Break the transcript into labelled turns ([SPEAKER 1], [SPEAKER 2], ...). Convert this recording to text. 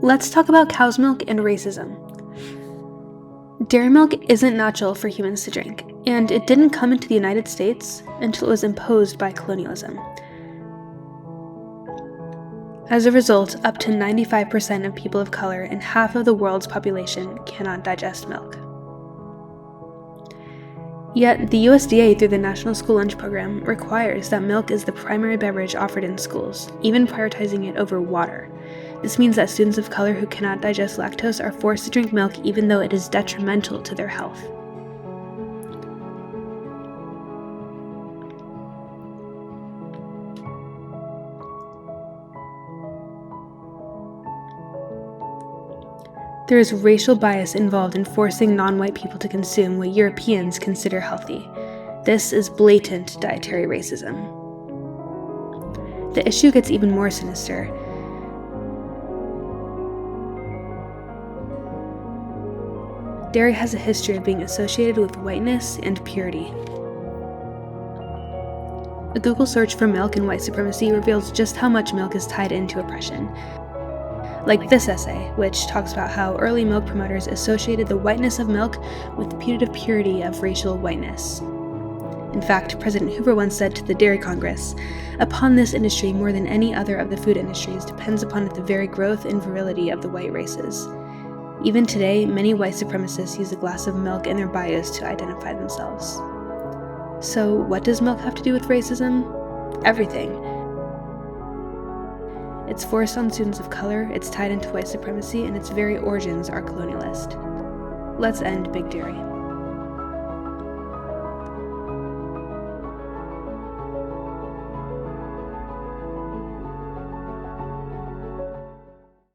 [SPEAKER 1] Let's talk about cow's milk and racism. Dairy milk isn't natural for humans to drink, and it didn't come into the United States until it was imposed by colonialism. As a result, up to 95% of people of color and half of the world's population cannot digest milk. Yet, the USDA, through the National School Lunch Program, requires that milk is the primary beverage offered in schools, even prioritizing it over water. This means that students of color who cannot digest lactose are forced to drink milk even though it is detrimental to their health. There is racial bias involved in forcing non-white people to consume what Europeans consider healthy. This is blatant dietary racism. The issue gets even more sinister. Dairy has a history of being associated with whiteness and purity. A Google search for milk and white supremacy reveals just how much milk is tied into oppression. Like this essay, which talks about how early milk promoters associated the whiteness of milk with the putative purity of racial whiteness. In fact, President Hoover once said to the Dairy Congress, "Upon this industry, more than any other of the food industries, depends upon it the very growth and virility of the white races." Even today, many white supremacists use a glass of milk in their bios to identify themselves. So, what does milk have to do with racism? Everything. It's forced on students of color, it's tied into white supremacy, and its very origins are colonialist. Let's end Big Dairy.